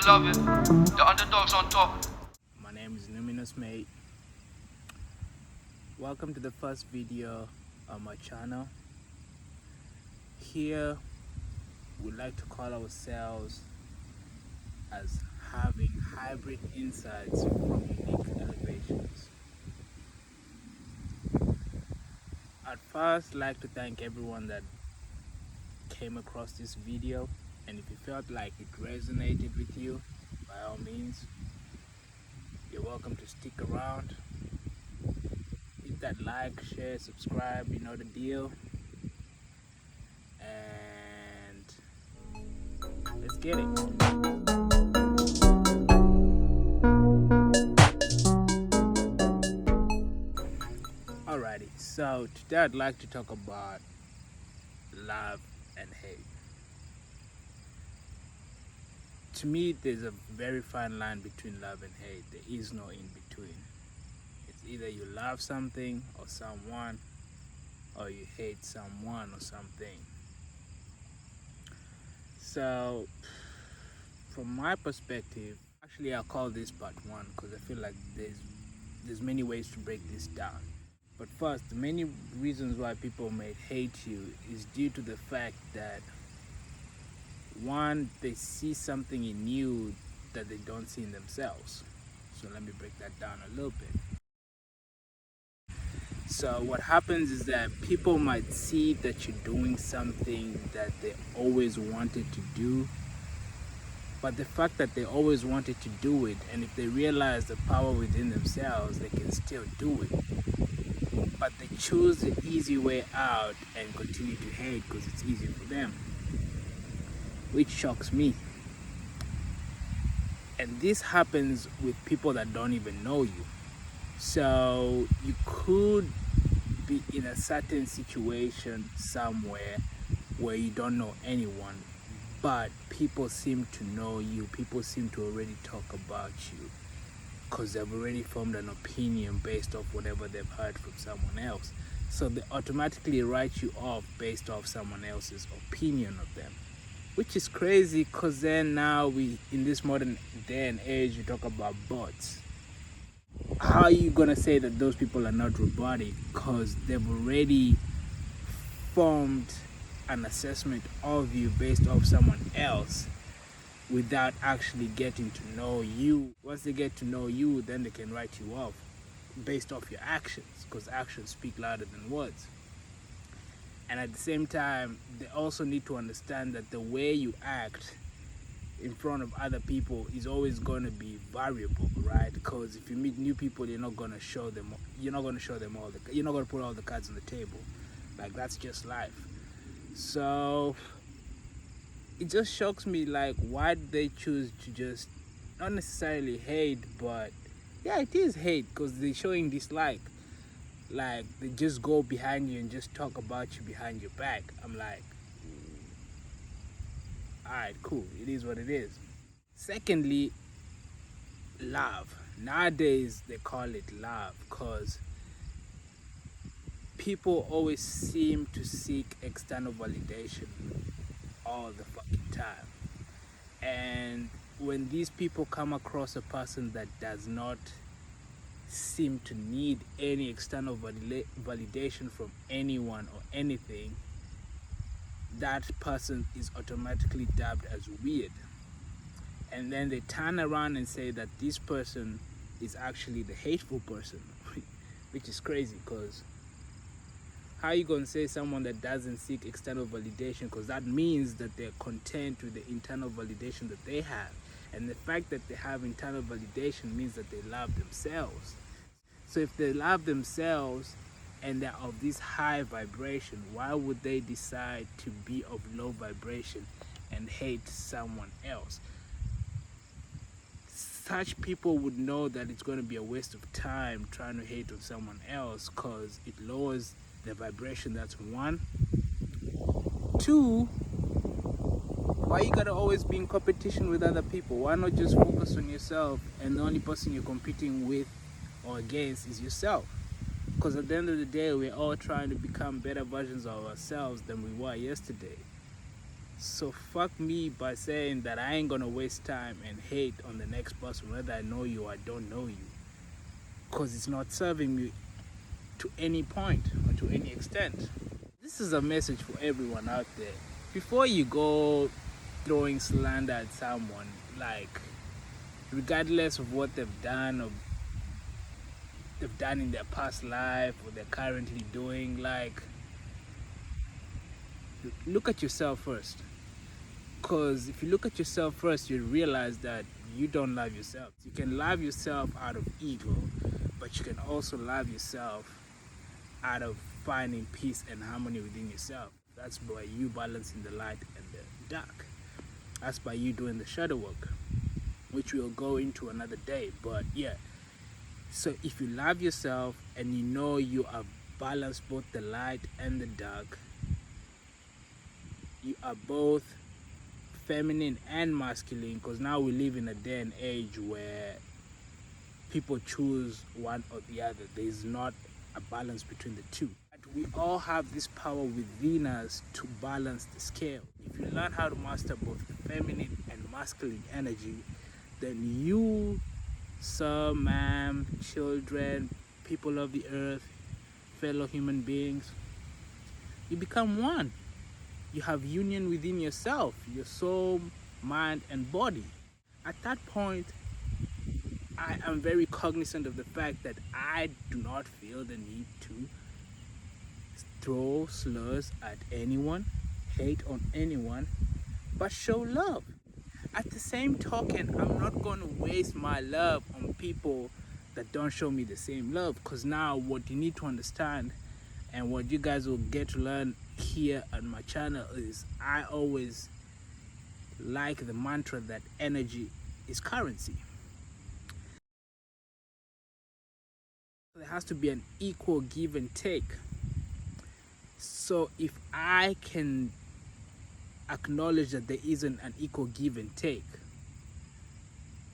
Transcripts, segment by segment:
love it. The underdogs on top. My name is Luminous Mate. Welcome to the first video on my channel. Here we like to call ourselves as having hybrid insights from unique elevations. I'd first like to thank everyone that came across this video, and if you felt like it resonated with you, by all means, you're welcome to stick around. Hit that like, share, subscribe, you know the deal. And let's get it. Alrighty, so today I'd like to talk about love and hate. To me, there's a very fine line between love and hate. There is no in between. It's either you love something or someone, or you hate someone or something. So, from my perspective, actually I'll call this part one because I feel like there's many ways to break this down. But first, the many reasons why people may hate you is due to the fact that one, they see something in you that they don't see in themselves. So let me break that down a little bit. So what happens is that people might see that you're doing something that they always wanted to do, but the fact that they always wanted to do it, and if they realize the power within themselves, they can still do it. But they choose the easy way out and continue to hate because it's easy for them, which shocks me. And this happens with people that don't even know you. So you could be in a certain situation somewhere where you don't know anyone, but people seem to know you. People seem to already talk about you because they've already formed an opinion based off whatever they've heard from someone else. So they automatically write you off based off someone else's opinion of them, which is crazy because then now we, in this modern day and age, you talk about bots. How are you going to say that those people are not robotic? Because they've already formed an assessment of you based off someone else without actually getting to know you. Once they get to know you, then they can write you off based off your actions, because actions speak louder than words. And at the same time, they also need to understand that the way you act in front of other people is always going to be variable, right? Because if you meet new people, you're not going to show them all you're not going to put all the cards on the table. Like, that's just life. So it just shocks me, like, why did they choose to just not necessarily hate, but yeah, it is hate because they're showing dislike. Like, they just go behind you and just talk about you behind your back. I'm like, alright, cool, it is what it is. Secondly, love. Nowadays they call it love because people always seem to seek external validation all the fucking time. And when these people come across a person that does not seem to need any external validation from anyone or anything, that person is automatically dubbed as weird. And then they turn around and say that this person is actually the hateful person, which is crazy because how are you going to say someone that doesn't seek external validation? Because that means that they're content with the internal validation that they have. And the fact that they have internal validation means that they love themselves. So if they love themselves and they're of this high vibration, why would they decide to be of low vibration and hate someone else? Such people would know that it's going to be a waste of time trying to hate on someone else because it lowers the vibration. That's one. Two, why you gotta always be in competition with other people? Why not just focus on yourself, and the only person you're competing with or against is yourself? Because at the end of the day, we're all trying to become better versions of ourselves than we were yesterday. So fuck me by saying that I ain't gonna waste time and hate on the next person, whether I know you or I don't know you, because it's not serving me to any point or to any extent. This is a message for everyone out there. Before you go throwing slander at someone, like, regardless of what they've done or they've done in their past life or they're currently doing, like, look at yourself first. Because if you look at yourself first, you realize that you don't love yourself. You can love yourself out of ego, but you can also love yourself out of finding peace and harmony within yourself. That's by you balancing the light and the dark. That's by you doing the shadow work, which we'll go into another day. But yeah, so if you love yourself and you know you are balanced both the light and the dark, you are both feminine and masculine, because now we live in a day and age where people choose one or the other. There's not a balance between the two. But we all have this power within us to balance the scale. If you learn how to master both feminine and masculine energy, then you, sir, ma'am, children, people of the earth, fellow human beings, you become one. You have union within yourself, your soul, mind, and body. At that point, I am very cognizant of the fact that I do not feel the need to throw slurs at anyone, hate on anyone, but show love. At the same token, I'm not going to waste my love on people that don't show me the same love, because now what you need to understand and what you guys will get to learn here on my channel is I always like the mantra that energy is currency. There has to be an equal give and take. So if I can acknowledge that there isn't an equal give and take,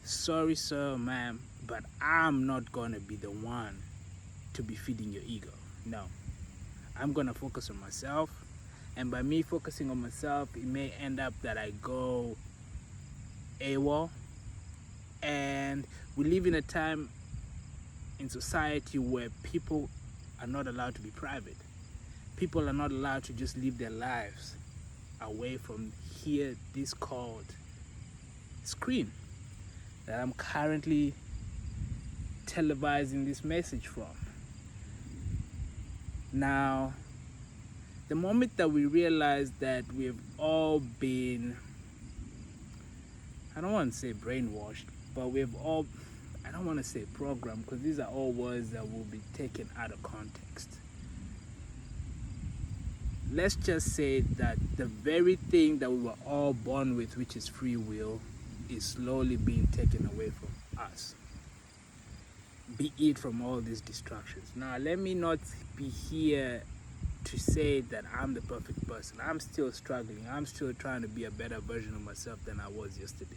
sorry sir, ma'am, but I'm not gonna be the one to be feeding your ego. No, I'm gonna focus on myself, and by me focusing on myself, it may end up that I go AWOL. And we live in a time in society where people are not allowed to be private. People are not allowed to just live their lives away from here, this called screen that I'm currently televising this message from. Now, the moment that we realize that we've all been, I don't want to say brainwashed, but we've all, I don't want to say programmed, because these are all words that will be taken out of context. Let's just say that the very thing that we were all born with, which is free will, is slowly being taken away from us, be it from all these distractions. Now, let me not be here to say that I'm the perfect person. I'm still struggling. I'm still trying to be a better version of myself than I was yesterday.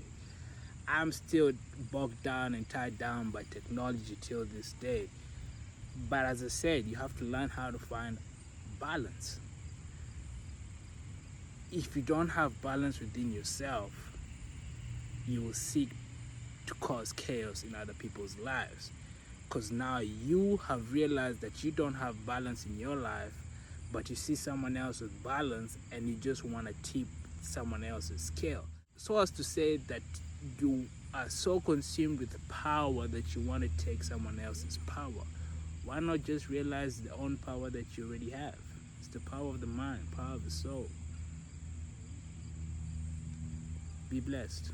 I'm still bogged down and tied down by technology till this day. But as I said, you have to learn how to find balance. If you don't have balance within yourself, you will seek to cause chaos in other people's lives. Because now you have realized that you don't have balance in your life, but you see someone else with balance and you just want to tip someone else's scale. So as to say that you are so consumed with the power that you want to take someone else's power. Why not just realize the own power that you already have? It's the power of the mind, power of the soul. Be blessed.